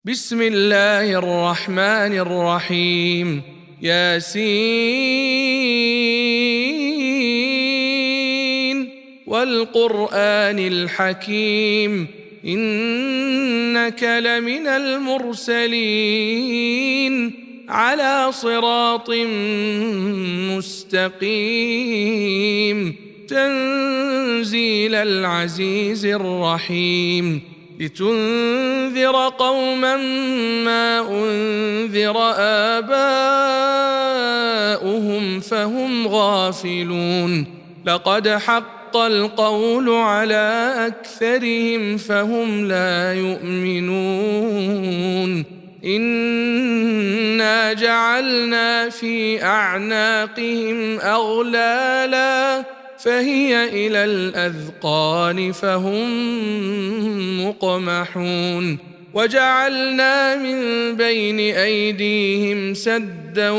بسم الله الرحمن الرحيم. ياسين والقرآن الحكيم إنك لمن المرسلين على صراط مستقيم تنزيل العزيز الرحيم لتنذر قوما ما أنذر آباؤهم فهم غافلون لقد حق القول على أكثرهم فهم لا يؤمنون إنا جعلنا في أعناقهم أغلالا فهي إلى الأذقان فهم مقمحون وجعلنا من بين أيديهم سدا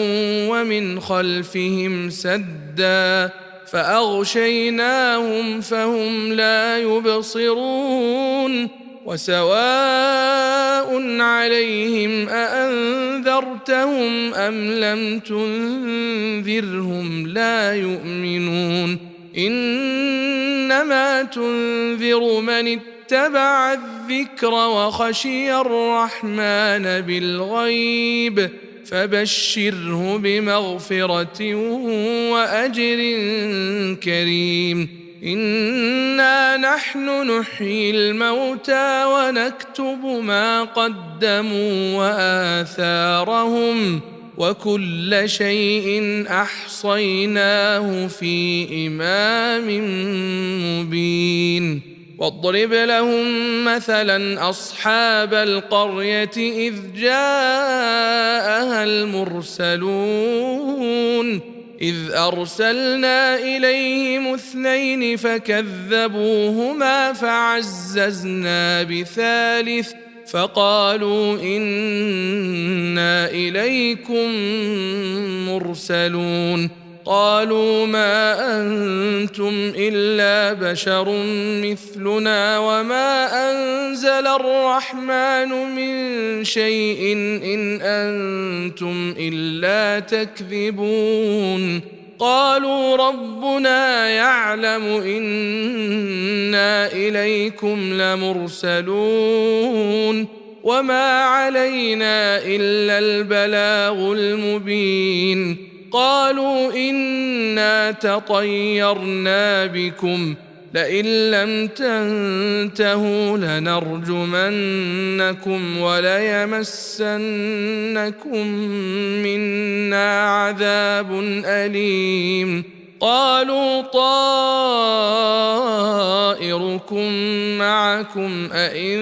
ومن خلفهم سدا فأغشيناهم فهم لا يبصرون وسواء عليهم أأنذرتهم أم لم تنذرهم لا يؤمنون إنما تنذر من اتبع الذكر وخشي الرحمن بالغيب فبشره بمغفرة وأجر كريم إنا نحن نحيي الموتى ونكتب ما قدموا وآثارهم وكل شيء أحصيناه في إمام مبين واضرب لهم مثلا أصحاب القرية إذ جاءها المرسلون إذ أرسلنا إليهم 2 فكذبوهما فعززنا بثالث فقالوا إنا إليكم مرسلون قالوا ما أنتم إلا بشر مثلنا وما أنزل الرحمن من شيء إن أنتم إلا تكذبون قالوا ربنا يعلم إنا إليكم لمرسلون وما علينا إلا البلاغ المبين قالوا إنا تطيرنا بكم لئن لم تنتهوا لنرجمنكم وليمسنكم منا عذاب أليم قالوا طائركم معكم أئن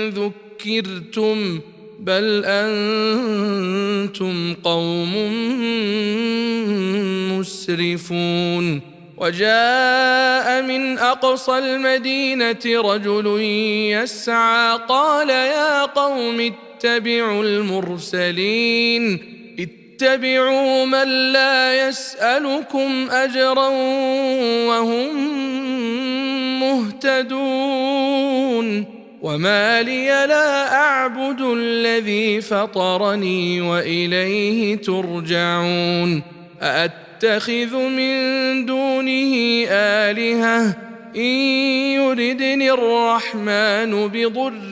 ذكرتم بل أنتم قوم مسرفون وجاء من أقصى المدينة رجل يسعى قال يا قوم اتبعوا المرسلين اتبعوا من لا يسألكم أجرا وهم مهتدون وما لي لا أعبد الذي فطرني وإليه ترجعون أأتخذ من دونه آلهة إن يردني الرحمن بضر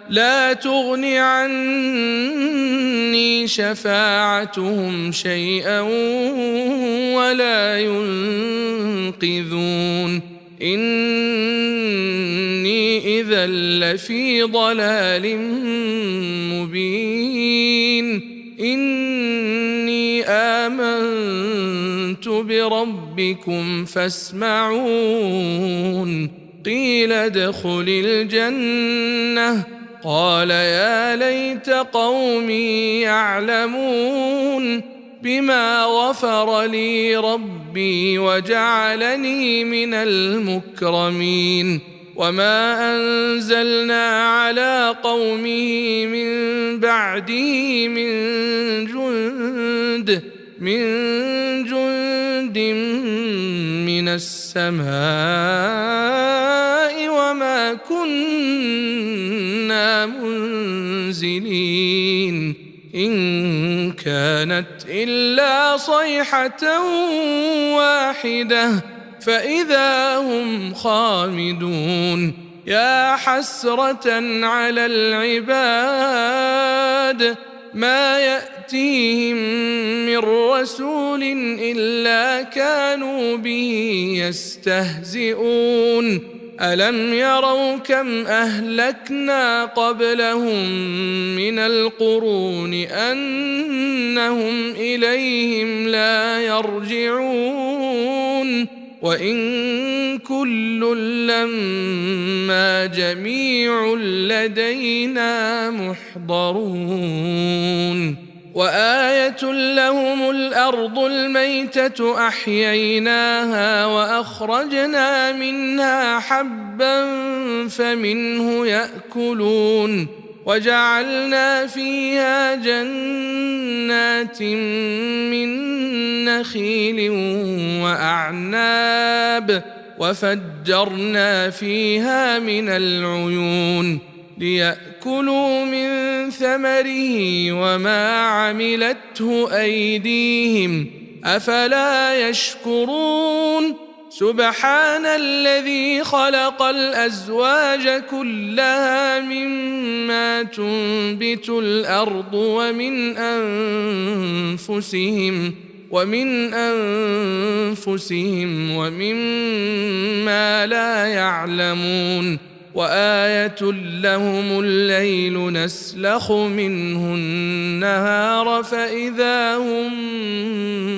لا تغن عني شفاعتهم شيئا ولا ينقذون إني إذا لفي ضلال مبين إني آمنت بربكم فاسمعون قيل ادخل الجنة قال يا ليت قومي يعلمون بما غفر لي ربي وجعلني من المكرمين وما أنزلنا على قومه من بعده من جند من السماء وما كنا منزلين إن كانت إلا صيحة واحدة فإذا هم خامدون يا حسرة على العباد ما يأتيهم من رسول إلا كانوا به يستهزئون ألم يروا كم أهلكنا قبلهم من القرون أنهم إليهم لا يرجعون وإن كل لما جميع لدينا محضرون وآية لهم الأرض الميتة أحييناها وأخرجنا منها حبا فمنه يأكلون وجعلنا فيها جنات من نخيل وأعناب وفجرنا فيها من العيون ليأكلوا من ثمره وما عملته أيديهم أفلا يشكرون سبحان الذي خلق الأزواج كلها مما تنبت الأرض ومن أنفسهم ومما لا يعلمون وآية لهم الليل نسلخ منه النهار فإذا هم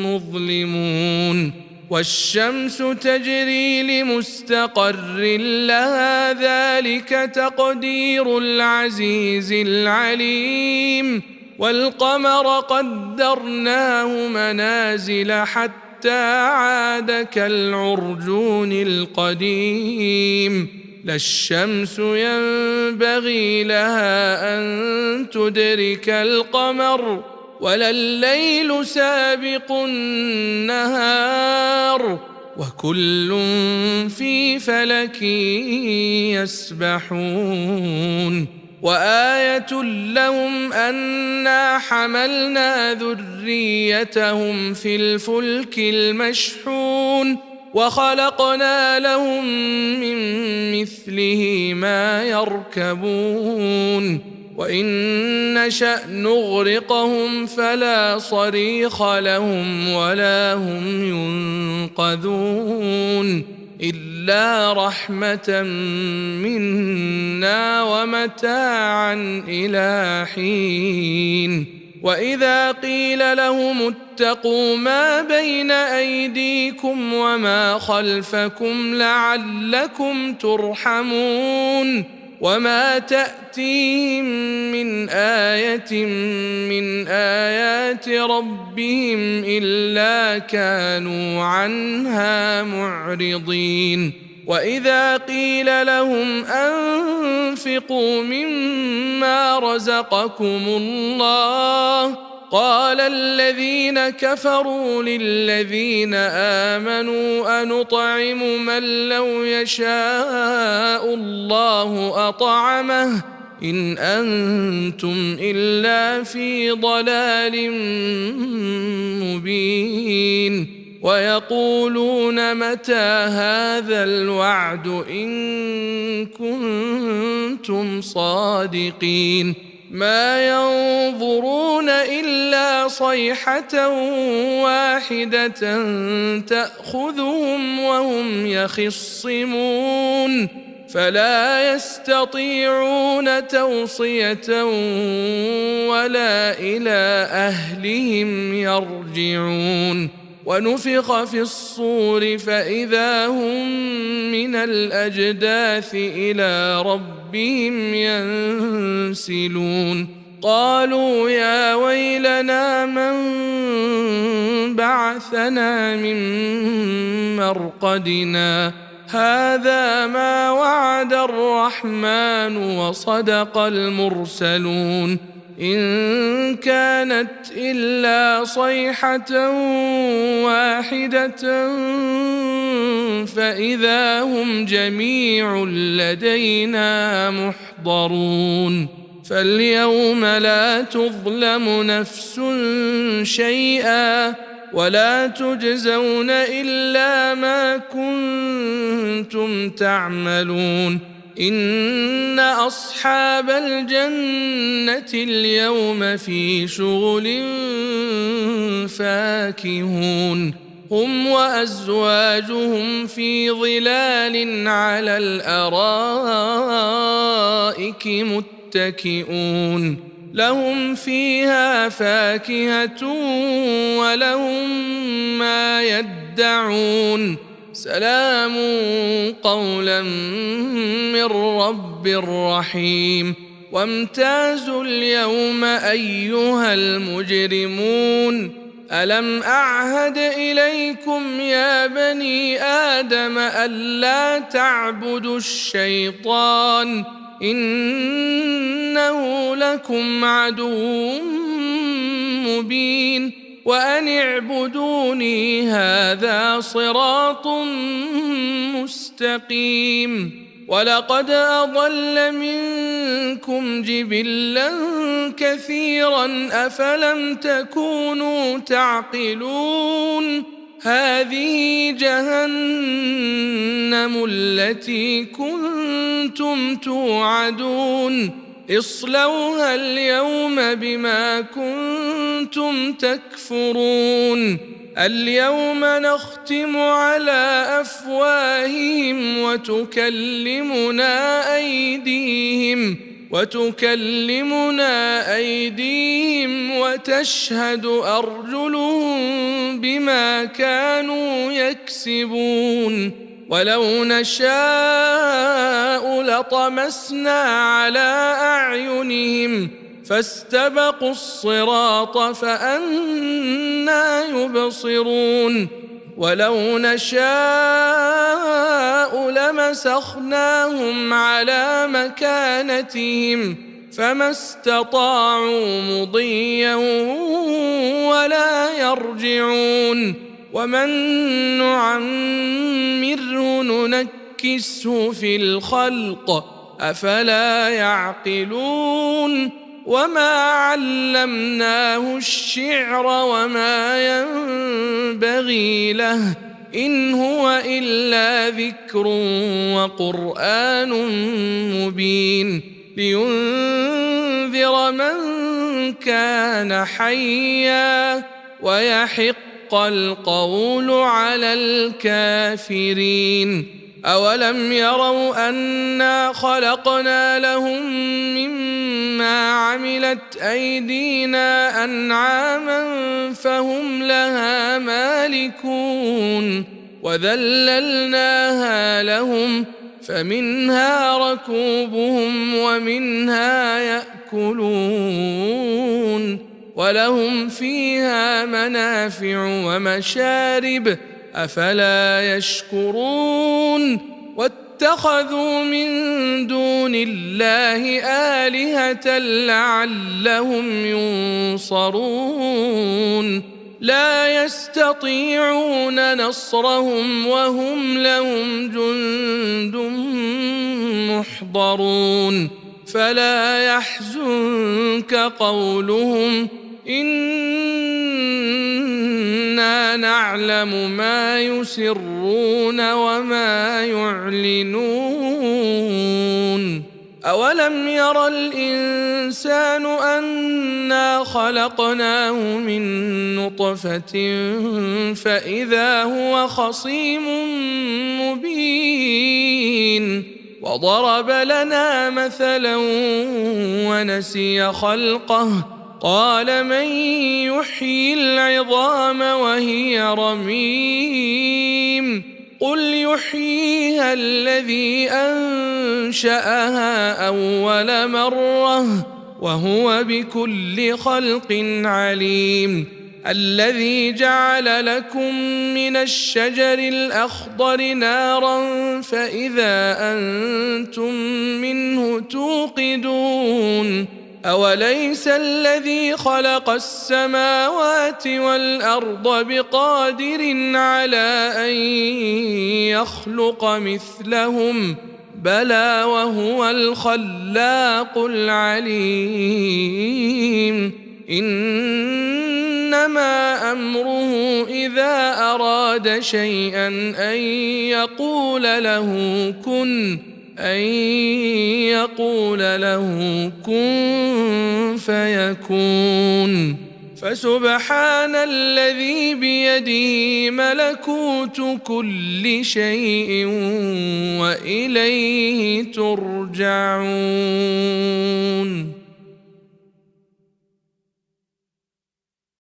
مظلمون والشمس تجري لمستقر لها ذلك تقدير العزيز العليم والقمر قدرناه منازل حتى عاد كالعرجون القديم لا الشمس ينبغي لها أن تدرك القمر ولا الليل سابق النهار وكل في فلك يسبحون وآية لهم أنا حملنا ذريتهم في الفلك المشحون وخلقنا لهم من مثله ما يركبون وإن نشأ نغرقهم فلا صريخ لهم ولا هم ينقذون إلا رحمة منا ومتاعا إلى حين وإذا قيل لهم اتقوا ما بين أيديكم وما خلفكم لعلكم ترحمون وما تأتيهم من آية من آيات ربهم إلا كانوا عنها معرضين وإذا قيل لهم أنفقوا مما رزقكم الله قال الذين كفروا للذين آمنوا أنطعم من لو يشاء الله أطعمه إن أنتم إلا في ضلال مبين ويقولون متى هذا الوعد إن كنتم صادقين ما ينظرون إلا صيحة واحدة تأخذهم وهم يخصمون فلا يستطيعون توصية ولا إلى أهلهم يرجعون ونفخ في الصور فإذا هم من الأجداث إلى ربهم ينسلون قالوا يا ويلنا من بعثنا من مرقدنا هذا ما وعد الرحمن وصدق المرسلون إن كانت إلا صيحة واحدة فإذا هم جميع لدينا محضرون فاليوم لا تظلم نفس شيئا ولا تجزون إلا ما كنتم تعملون إن أصحاب الجنة اليوم في شغل فاكهون هم وأزواجهم في ظلال على الأرائك متكئون لهم فيها فاكهة ولهم ما يدعون سلام قولا من رب رحيم وامتازوا اليوم أيها المجرمون ألم أعهد إليكم يا بني آدم ألا تعبدوا الشيطان إنه لكم عدو مبين وأن اعبدوني هذا صراط مستقيم ولقد أضل منكم جبلا كثيرا أفلم تكونوا تعقلون هذه جهنم التي كنتم توعدون اصلوها اليوم بما كنتم تكفرون اليوم نختم على أفواههم وتكلمنا أيديهم وتشهد أرجلهم بما كانوا يكسبون ولو نشاء لطمسنا على أعينهم فاستبقوا الصراط فأنى يبصرون ولو نشاء لمسخناهم على مكانتهم فما استطاعوا مضيا ولا يرجعون ومن نعمره ننكسه في الخلق أفلا يعقلون وما علمناه الشعر وما ينبغي له إن هو إلا ذكر وقرآن مبين لينذر من كان حيا ويحق القول على الكافرين أولم يروا أنا خلقنا لهم مما عملت أيدينا أنعاما فهم لها مالكون وذللناها لهم فمنها ركوبهم ومنها يأكلون ولهم فيها منافع ومشارب أفلا يشكرون واتخذوا من دون الله آلهة لعلهم ينصرون لا يستطيعون نصرهم وهم لهم جند محضرون فلا يحزنك قولهم إنا نعلم ما يسرون وما يعلنون أولم ير الإنسان أنا خلقناه من نطفة فإذا هو خصيم مبين وضرب لنا مثلا ونسي خلقه قال من يحيي العظام وهي رميم قل يحييها الذي أنشأها أول مرة وهو بكل خلق عليم الذي جعل لكم من الشجر الأخضر نارا فإذا أنتم منه توقدون أوليس الذي خلق السماوات والأرض بقادر على أن يخلق مثلهم بلى وهو الخلاق العليم إنما أمره إذا أراد شيئا أن يقول له كن فيكون فسبحان الذي بيده ملكوت كل شيء وإليه ترجعون.